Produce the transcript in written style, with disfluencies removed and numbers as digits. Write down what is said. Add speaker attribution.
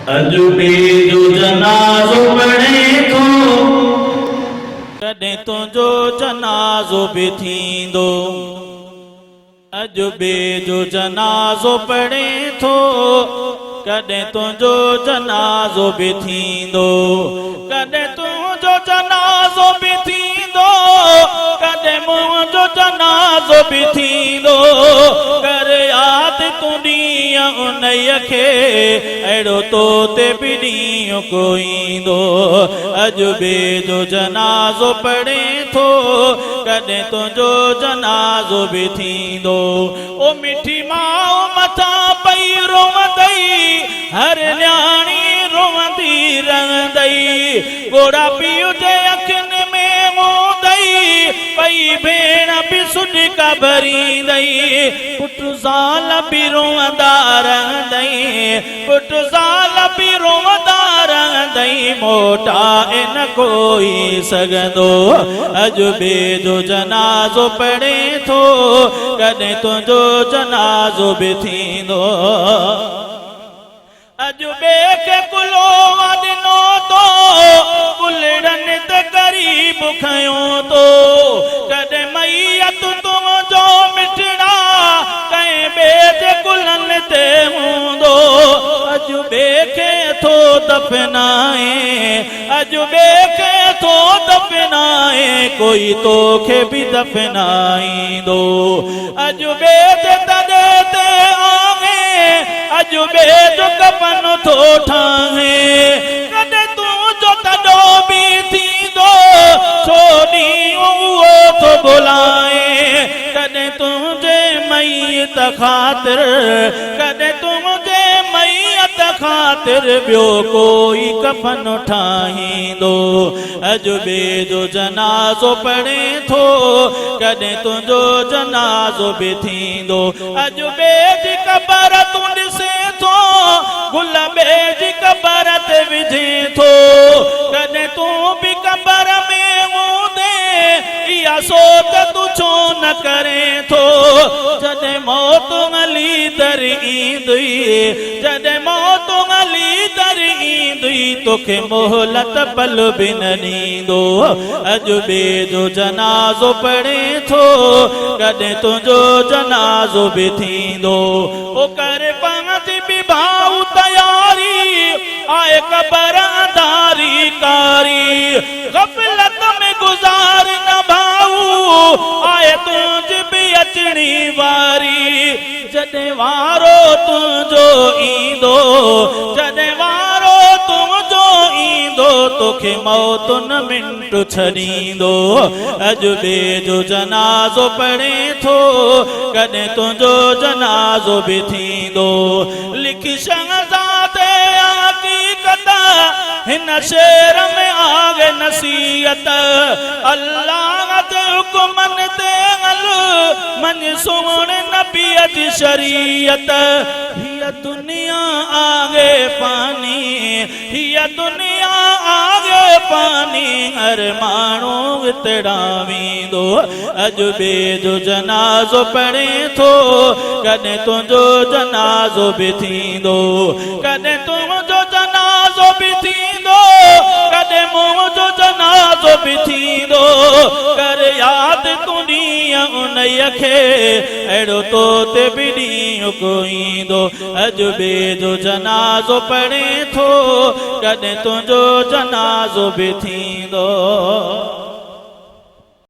Speaker 1: अजबे जो जनाज़ो पढ़े थो कॾहिं तुंहिंजो जनाज़ो बि थींदो। अजबे जो जनाज़ो पढ़े थो कॾहिं तुंहिंजो जनाज़ो बि थींदो। कॾहिं तुंहिंजो जनाज़ो बि थींदो कॾहिं मुंहिंजो जनाज़ो बि थींदो। कर यादि तूं ॾींहं उन्हीअ खे अहिड़ो तो ते बि ॾींहुं कोई ईंदो। अजबे जो जनाज़ो पढ़े थो कॾहिं तुंहिंजो जनाज़ो बि थींदो। ओ मिठी माउ मथां पई रोवंदई हर न्याणी रोवंदी रहंदई। गोरा पीउ जे अखियुनि में हूंदई पई भेण बि सुॾिका भरींदई। पुट ज़ाल बि रोवंदा रहंदई पुट ज़ाल बि रोवंदा रहंदई। मोटाए न कोई सघंदो। अजबे जो जनाज़ो पढ़े थो कॾहिं तुंहिंजो जनाज़ो बि थींदो। अजबे खे कुलो ॾिनो तो कुलड़नि ते क़रीब खयो तो। कॾहिं मैयत तुंहिंजो मिठड़ा कंहिं ॿिए जे कुलनि ते हूंदो। अजबे खे थो दफ़नाए अजबे खे थो दफ़नाए कोई तोखे बि दफ़नाईंदो। अजबे जे तॾे ते आहे अजबे जो कफन थो ठाहे कॾहिं तुंहिंजो तॾो बि थींदो छो ॾींहुं उहो थो बुलाए। कॾहिं तुंहिंजे मैयत ख़ातिर कॾहिं तुंहिंजे मैयत ख़ातिर ॿियो कोई कफन ठाहींदो। अजबे जो जनाज़ो पढ़े थो कॾहिं तुंहिंजो जनाज़ो बि थींदो। अजबे जी क़बर तूं ॾिसे थो गुल ॿिए जी क़बर ते विझे थो। कॾहिं तूं बि क़बर में हूंदे इहा सोच तूं छो न करे थो। जॾहिं मौत हली दर ईंदुई जॾहिं मौत हली दर ईंदुई तोखे मोहलत पल बि न ॾींदो। अजबे जो जनाज़ो पढ़े थो कॾहिं तुंहिंजो जनाज़ो बि थींदो। ओ कर पंहिंजी बि भाऊ तयारी आए क़बर अंधारी कारी। ग़फ़लत में गुज़ार न भाऊ आए तुंहिंजी बि अचणी वारी। जॾहिं वारो तुंहिंजो ईंदो जॾहिं वारो तुंहिंजो ईंदो तोखे मौत न मिंट छॾींदो। अजबे जो जनाज़ो पढ़े थो कॾहिं तुंहिंजो जनाज़ो बि थींदो। लिखी शहज़ादे हक़ीक़त हिन शेर में आगे नसीहत। अल्लाह जे हुक्मनि ते हल मन सुहिणे नबीअ जी शरीयत। हीअ दुनिया आगे पानी हीअ दुनिया आगे पानी हर माण्हू वितड़ावींदो। अजबे जो जनाज़ो पढ़े थो कॾहिं तुंहिंजो जनाज़ो बि थींदो। कॾहिं तुंहिंजो जनाज़ो बि थींदो कॾहिं मुंहिंजो जनाज़ो बि थींदो। कर यादि तूं ॾींहं उन्हीअ खे अहिड़ो तो ते बि ॾींहुं कोई ईंदो। अजबे जो जनाज़ो पढ़े थो कॾहिं तुंहिंजो जनाज़ो बि थींदो।